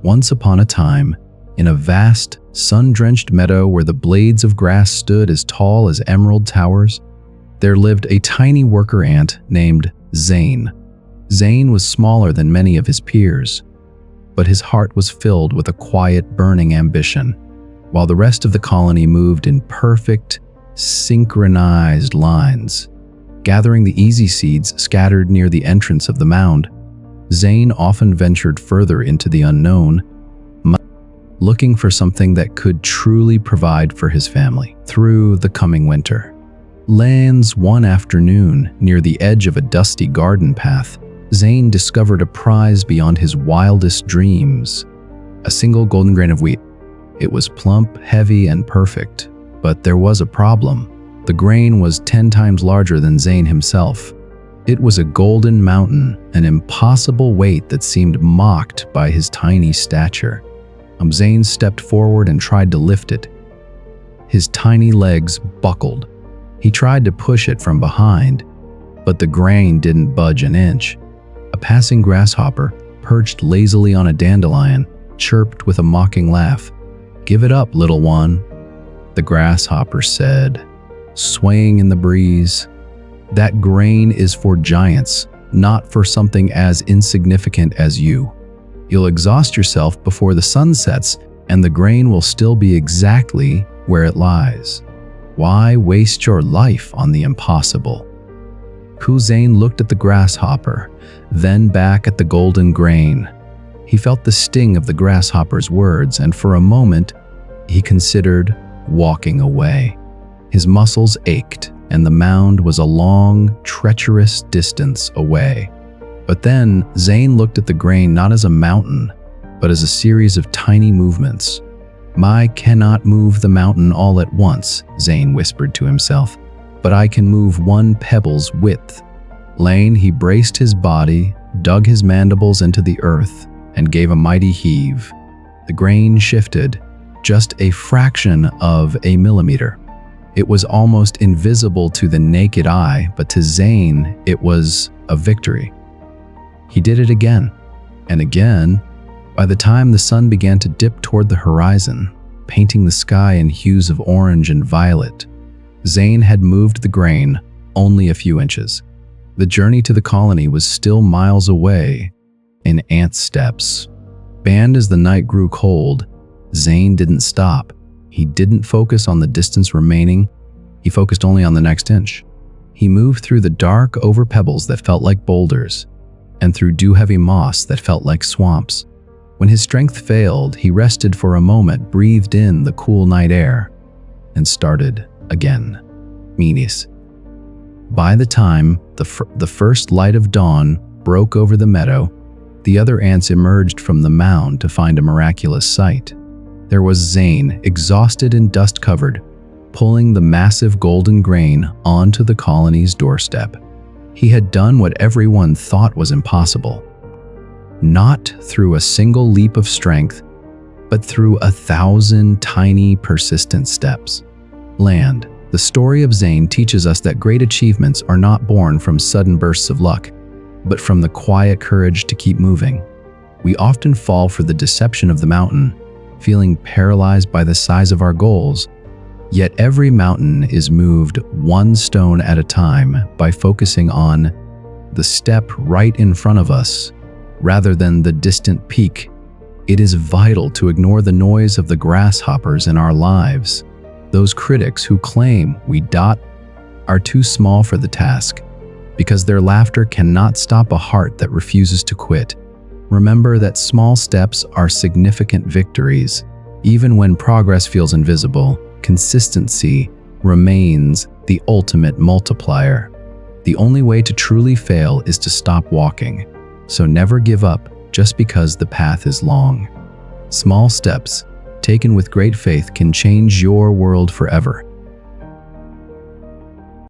Once upon a time, in a vast, sun-drenched meadow where the blades of grass stood as tall as emerald towers, there lived a tiny worker ant named Zane. Zane was smaller than many of his peers, but his heart was filled with a quiet, burning ambition. While the rest of the colony moved in perfect, synchronized lines, gathering the easy seeds scattered near the entrance of the mound, Zane often ventured further into the unknown, looking for something that could truly provide for his family through the coming winter. Lands one afternoon, near the edge of a dusty garden path, Zane discovered a prize beyond his wildest dreams: a single golden grain of wheat. It was plump, heavy, and perfect, but there was a problem. The grain was 10 times larger than Zane himself. It was a golden mountain, an impossible weight that seemed mocked by his tiny stature. Zane stepped forward and tried to lift it. His tiny legs buckled. He tried to push it from behind, but the grain didn't budge an inch. A passing grasshopper, perched lazily on a dandelion, chirped with a mocking laugh. "Give it up, little one," the grasshopper said, swaying in the breeze. "That grain is for giants, not for something as insignificant as you. You'll exhaust yourself before the sun sets, and the grain will still be exactly where it lies. Why waste your life on the impossible?" Zane looked at the grasshopper, then back at the golden grain. He felt the sting of the grasshopper's words, and for a moment, he considered walking away. His muscles ached, and the mound was a long, treacherous distance away. But then, Zane looked at the grain not as a mountain, but as a series of tiny movements. "I cannot move the mountain all at once," Zane whispered to himself, "but I can move one pebble's width." He braced his body, dug his mandibles into the earth, and gave a mighty heave. The grain shifted, just a fraction of a millimeter. It was almost invisible to the naked eye, but to Zane, it was a victory. He did it again and again. By the time the sun began to dip toward the horizon, painting the sky in hues of orange and violet, Zane had moved the grain only a few inches. The journey to the colony was still miles away in ant steps. And as the night grew cold, Zane didn't stop. He didn't focus on the distance remaining. He focused only on the next inch. He moved through the dark over pebbles that felt like boulders, and through dew-heavy moss that felt like swamps. When his strength failed, he rested for a moment, breathed in the cool night air, and started again. Meanies. By the time the first light of dawn broke over the meadow, the other ants emerged from the mound to find a miraculous sight. There was Zane, exhausted and dust-covered, pulling the massive golden grain onto the colony's doorstep. He had done what everyone thought was impossible. Not through a single leap of strength, but through 1,000 tiny, persistent steps. The story of Zane teaches us that great achievements are not born from sudden bursts of luck, but from the quiet courage to keep moving. We often fall for the deception of the mountain, feeling paralyzed by the size of our goals. Yet every mountain is moved one stone at a time by focusing on the step right in front of us, rather than the distant peak. It is vital to ignore the noise of the grasshoppers in our lives, those critics who claim we are too small for the task, because their laughter cannot stop a heart that refuses to quit. Remember that small steps are significant victories. Even when progress feels invisible, consistency remains the ultimate multiplier. The only way to truly fail is to stop walking. So never give up just because the path is long. Small steps, taken with great faith, can change your world forever.